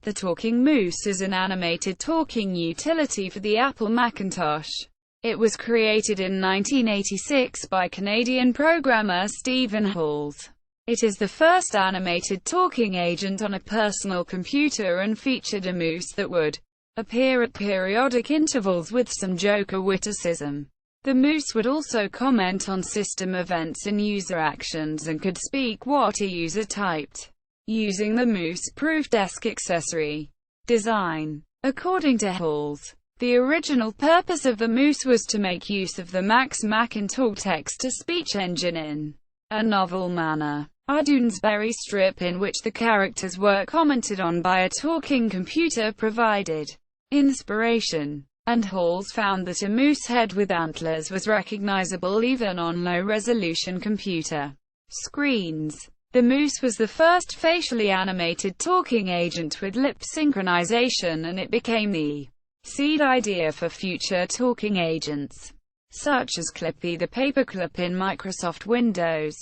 The Talking Moose is an animated talking utility for the Apple Macintosh. It was created in 1986 by Canadian programmer Stephen Halls. It is the first animated talking agent on a personal computer and featured a moose that would appear at periodic intervals with some joke or witticism. The moose would also comment on system events and user actions and could speak what a user typed, using the moose-proof desk accessory design. According to Halls, the original purpose of the moose was to make use of the Mac's Macintalk text-to-speech engine in a novel manner. A Doonesbury strip in which the characters were commented on by a talking computer provided inspiration, and Halls found that a moose head with antlers was recognizable even on low-resolution computer screens. The moose was the first facially animated talking agent with lip synchronization, and it became the seed idea for future talking agents, such as Clippy the Paperclip in Microsoft Windows,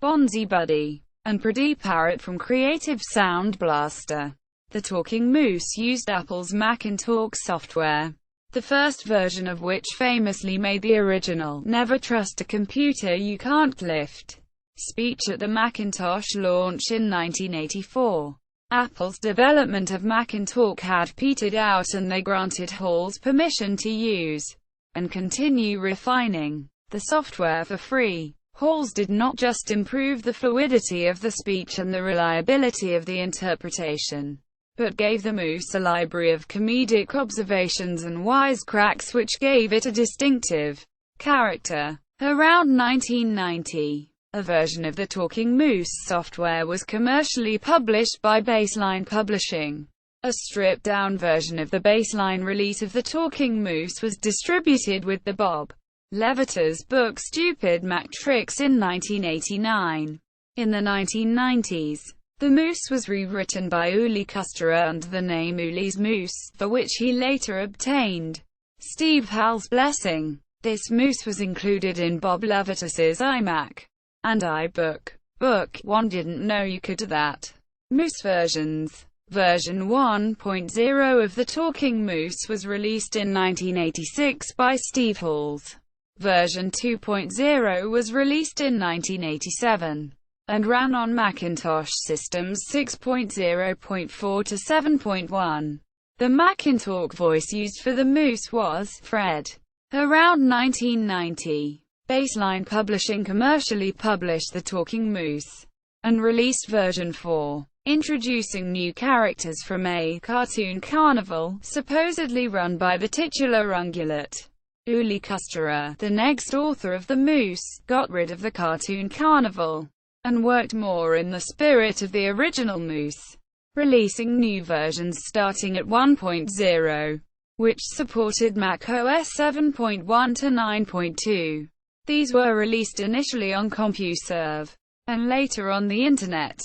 Bonzi Buddy, and Pretty Parrot from Creative Sound Blaster. The Talking Moose used Apple's Macintalk software, the first version of which famously made the original "Never Trust a Computer You Can't Lift" speech at the Macintosh launch in 1984. Apple's development of Macintalk had petered out, and they granted Halls permission to use and continue refining the software for free. Halls did not just improve the fluidity of the speech and the reliability of the interpretation, but gave the moose a library of comedic observations and wisecracks which gave it a distinctive character. Around 1990, a version of the Talking Moose software was commercially published by Baseline Publishing. A stripped-down version of the Baseline release of the Talking Moose was distributed with the Bob Levitas book Stupid Mac Tricks in 1989. In the 1990s, the moose was rewritten by Uli Kusterer under the name Uli's Moose, for which he later obtained Steve Hall's blessing. This moose was included in Bob Levitas's iMac and iBook. Book 1 Didn't Know You Could Do That. Moose versions. Version 1.0 of the Talking Moose was released in 1986 by Steve Halls. Version 2.0 was released in 1987, and ran on Macintosh systems 6.0.4 to 7.1. The Macintalk voice used for the moose was Fred. Around 1990, Baseline Publishing commercially published the Talking Moose, and released version 4, introducing new characters from a cartoon carnival, supposedly run by the titular ungulate. Uli Kusterer, the next author of The Moose, got rid of the cartoon carnival, and worked more in the spirit of the original Moose, releasing new versions starting at 1.0, which supported Mac OS 7.1 to 9.2. These were released initially on CompuServe, and later on the Internet.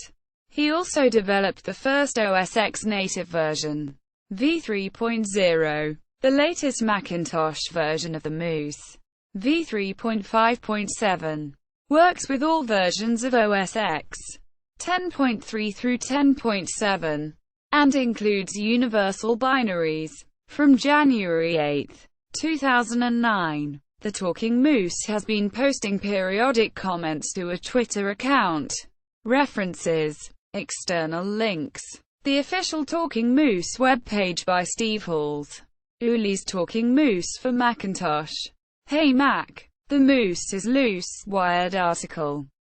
He also developed the first OS X native version, v3.0. The latest Macintosh version of the Moose, v3.5.7, works with all versions of OS X, 10.3 through 10.7, and includes universal binaries. From January 8, 2009, the Talking Moose has been posting periodic comments to a Twitter account. References: external links. The official Talking Moose webpage by Steve Halls. Uli's Talking Moose for Macintosh. Hey Mac, the moose is loose. Wired article.